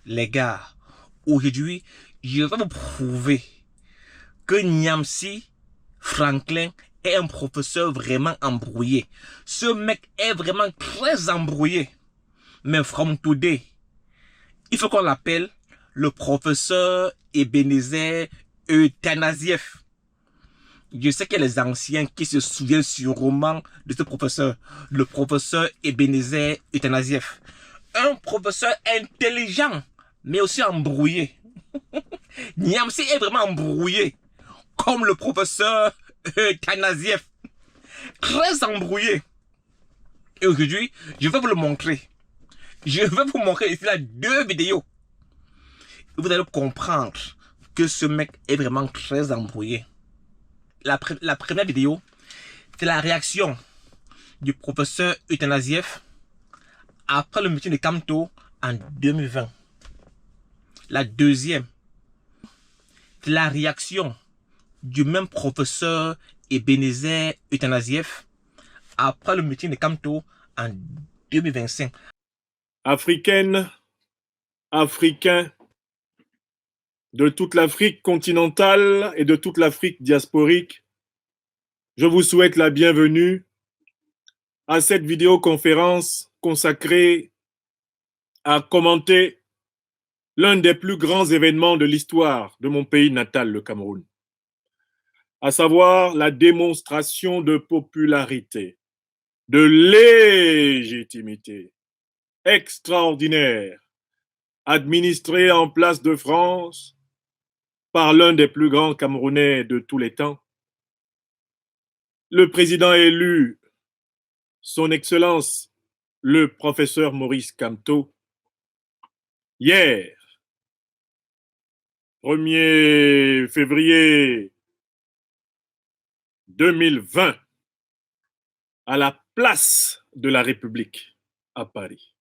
Les gars, aujourd'hui, je vais vous prouver que Niamsi Franklin est un professeur vraiment embrouillé. Ce mec est vraiment très embrouillé. Mais from today, il faut qu'on l'appelle le professeur Ebenezer Eutanasieff. Je sais qu'il y a les anciens qui se souviennent sûrement de ce professeur, le professeur Ebenezer Eutanasieff. Un professeur intelligent, mais aussi embrouillé. Niamsi est vraiment embrouillé, comme le professeur Eutanasieff. Très embrouillé. Et aujourd'hui, je vais vous le montrer. Je vais vous montrer ici là 2 vidéos. Vous allez comprendre que ce mec est vraiment très embrouillé. La première vidéo, c'est la réaction du professeur Eutanasieff après le meeting de Kamto en 2020. La deuxième, c'est la réaction du même professeur Ebenezer Eutanasieff après le meeting de Kamto en 2025. Africaines, Africains de toute l'Afrique continentale et de toute l'Afrique diasporique, je vous souhaite la bienvenue à cette vidéoconférence consacrée à commenter l'un des plus grands événements de l'histoire de mon pays natal, le Cameroun, à savoir la démonstration de popularité, de légitimité extraordinaire administrée en place de France par l'un des plus grands Camerounais de tous les temps, le président élu, son Excellence, le professeur Maurice Kamto, hier, 1er février 2020, à la place de la République à Paris.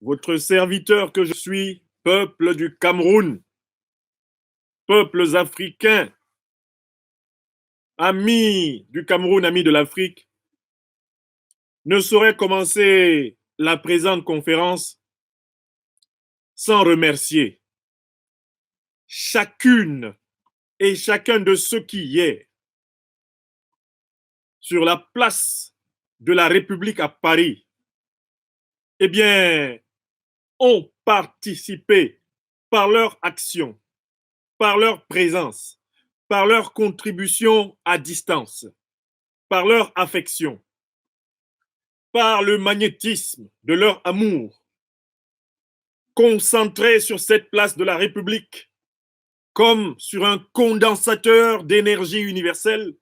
Votre serviteur que je suis, peuple du Cameroun, peuples africains, amis du Cameroun, amis de l'Afrique, ne saurait commencer la présente conférence sans remercier chacune et chacun de ceux qui, hier, sur la place de la République à Paris, eh bien, ont participé par leur action, par leur présence, par leur contribution à distance, par leur affection, par le magnétisme de leur amour, concentré sur cette place de la République comme sur un condensateur d'énergie universelle.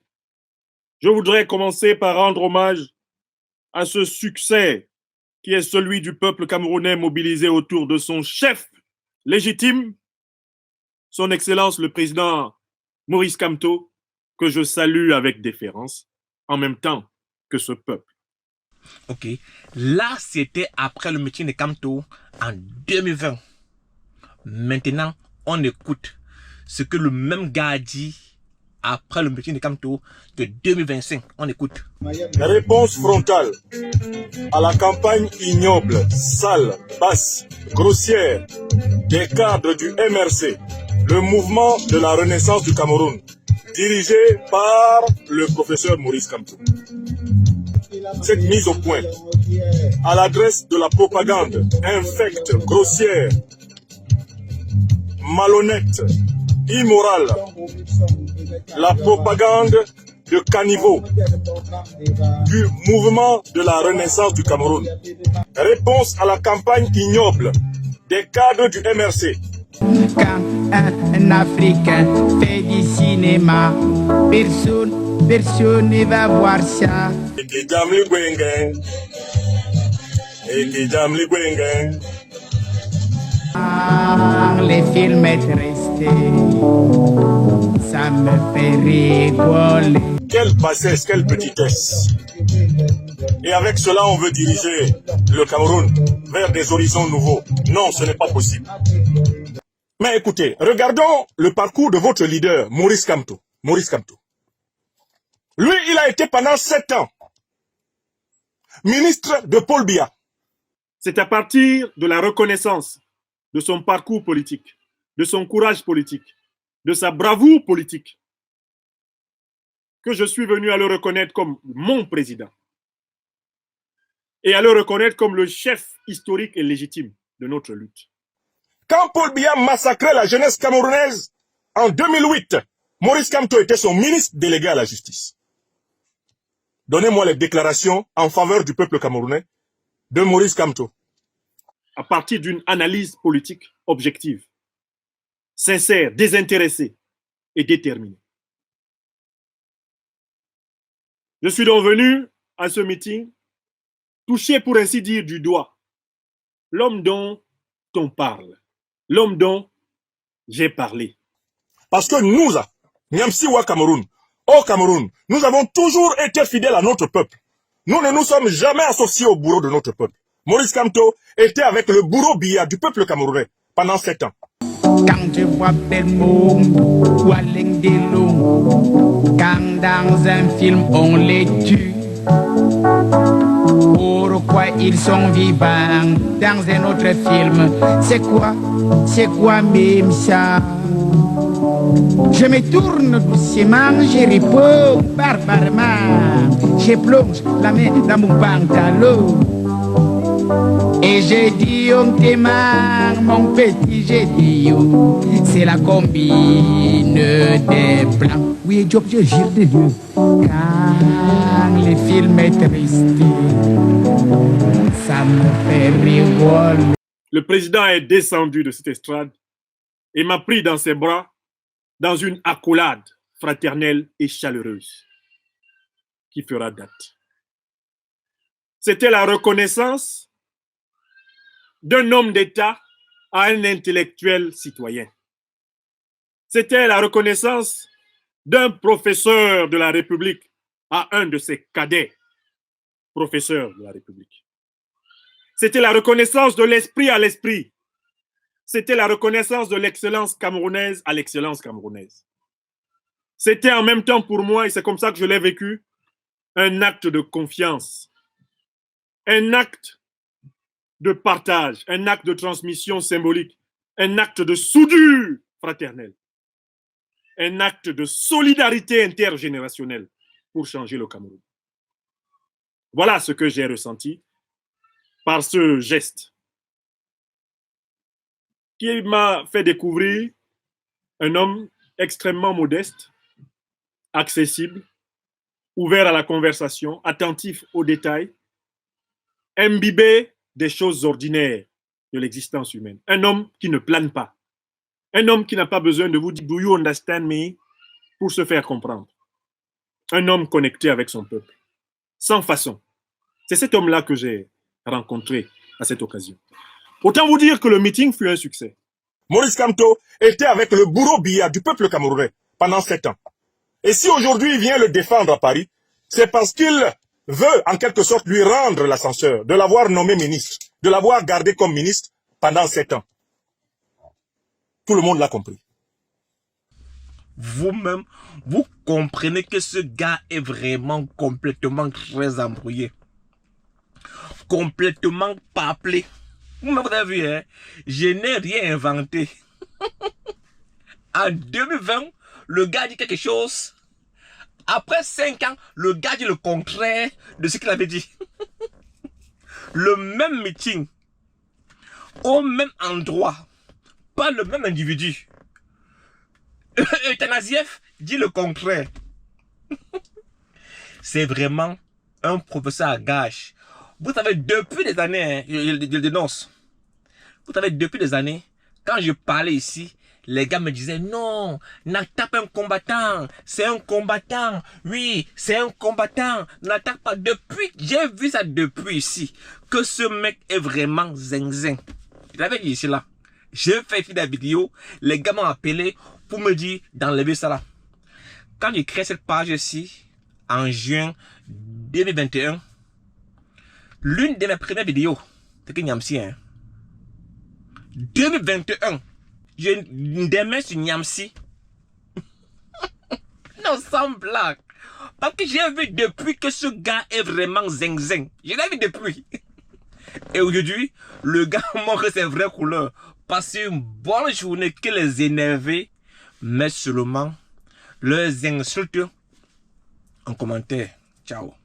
Je voudrais commencer par rendre hommage à ce succès qui est celui du peuple camerounais mobilisé autour de son chef légitime, son Excellence le président Maurice Kamto, que je salue avec déférence, en même temps que ce peuple. Ok, là c'était après le meeting de Kamto en 2020. Maintenant, on écoute ce que le même gars a dit après le meeting de Kamto de 2025. On écoute. Réponse frontale à la campagne ignoble, sale, basse, grossière des cadres du MRC, le mouvement de la Renaissance du Cameroun, dirigé par le professeur Maurice Kamto. Cette mise au point à l'adresse de la propagande infecte, grossière, malhonnête, immorale, la propagande de caniveau du mouvement de la Renaissance du Cameroun. Réponse à la campagne ignoble des cadres du MRC. Quand un Africain fait du cinéma, personne ne va voir ça. Les films est resté, ça me fait rigoler. Quelle bassesse, quelle petitesse. Et avec cela, on veut diriger le Cameroun vers des horizons nouveaux. Non, ce n'est pas possible. Mais écoutez, regardons le parcours de votre leader, Maurice Kamto. Maurice Kamto. Lui, il a été pendant 7 ans ministre de Paul Biya. C'est à partir de la reconnaissance de son parcours politique, de son courage politique, de sa bravoure politique, que je suis venu à le reconnaître comme mon président et à le reconnaître comme le chef historique et légitime de notre lutte. Quand Paul Biya massacrait la jeunesse camerounaise en 2008, Maurice Kamto était son ministre délégué à la justice. Donnez-moi les déclarations en faveur du peuple camerounais de Maurice Kamto. À partir d'une analyse politique objective, sincère, désintéressée et déterminée. Je suis donc venu à ce meeting toucher, pour ainsi dire, du doigt l'homme dont on parle, l'homme dont j'ai parlé. Parce que nous, Niamsi ou Cameroun, au Cameroun, nous avons toujours été fidèles à notre peuple. Nous ne nous sommes jamais associés au bourreau de notre peuple. Maurice Kamto était avec le bourreau Biya du peuple camerounais pendant 7 ans. Quand je vois Belmo ou Alain Delon, quand dans un film on les tue, pourquoi ils sont vivants dans un autre film? C'est quoi même ça? Je me tourne doucement, je réponds barbarément, je plonge la main dans mon pantalon. Et j'ai dit, on t'aime, mon petit, j'ai dit, c'est la combine des blancs. Oui, Job, je jure de Dieu, quand les films est triste, ça me fait rigoler. Le président est descendu de cette estrade et m'a pris dans ses bras dans une accolade fraternelle et chaleureuse qui fera date. C'était la reconnaissance d'un homme d'État à un intellectuel citoyen. C'était la reconnaissance d'un professeur de la République à un de ses cadets, professeurs de la République. C'était la reconnaissance de l'esprit à l'esprit. C'était la reconnaissance de l'excellence camerounaise à l'excellence camerounaise. C'était en même temps pour moi, et c'est comme ça que je l'ai vécu, un acte de confiance, un acte de partage, un acte de transmission symbolique, un acte de soudure fraternelle, un acte de solidarité intergénérationnelle pour changer le Cameroun. Voilà ce que j'ai ressenti par ce geste qui m'a fait découvrir un homme extrêmement modeste, accessible, ouvert à la conversation, attentif aux détails, imbibé des choses ordinaires de l'existence humaine. Un homme qui ne plane pas. Un homme qui n'a pas besoin de vous dire « Do you understand me ?» pour se faire comprendre. Un homme connecté avec son peuple. Sans façon. C'est cet homme-là que j'ai rencontré à cette occasion. Autant vous dire que le meeting fut un succès. Maurice Kamto était avec le bourreau Biya du peuple camerounais pendant 7 ans. Et si aujourd'hui il vient le défendre à Paris, c'est parce qu'il veut en quelque sorte lui rendre l'ascenseur, de l'avoir nommé ministre, de l'avoir gardé comme ministre pendant 7 ans. Tout le monde l'a compris. Vous-même, vous comprenez que ce gars est vraiment complètement très embrouillé. Complètement paplé. Vous avez vu, hein? Je n'ai rien inventé. En 2020, le gars dit quelque chose. Après 5 ans, le gars dit le contraire de ce qu'il avait dit. Le même meeting, au même endroit, pas le même individu. Eutanasieff dit le contraire. C'est vraiment un professeur à gage. Vous savez, depuis des années, hein, je le dénonce. Vous savez, depuis des années, quand je parlais ici, les gars me disaient non, n'attaque pas un combattant, c'est un combattant, oui, c'est un combattant, n'attaque pas. Depuis, j'ai vu ça depuis ici, que ce mec est vraiment zinzin. Je l'avais dit ici là. J'ai fait la vidéo, les gars m'ont appelé pour me dire d'enlever ça là. Quand j'ai créé cette page ici, en juin 2021, l'une de mes premières vidéos, c'est que Niamsi, hein. 2021, j'ai des mains sur Niamsi. Non, sans blague. Parce que j'ai vu depuis que ce gars est vraiment zinzin. Je l'ai vu depuis. Et aujourd'hui, le gars montre ses vraies couleurs. Passez une bonne journée que les énerver, mais seulement leurs insultes en commentaire. Ciao.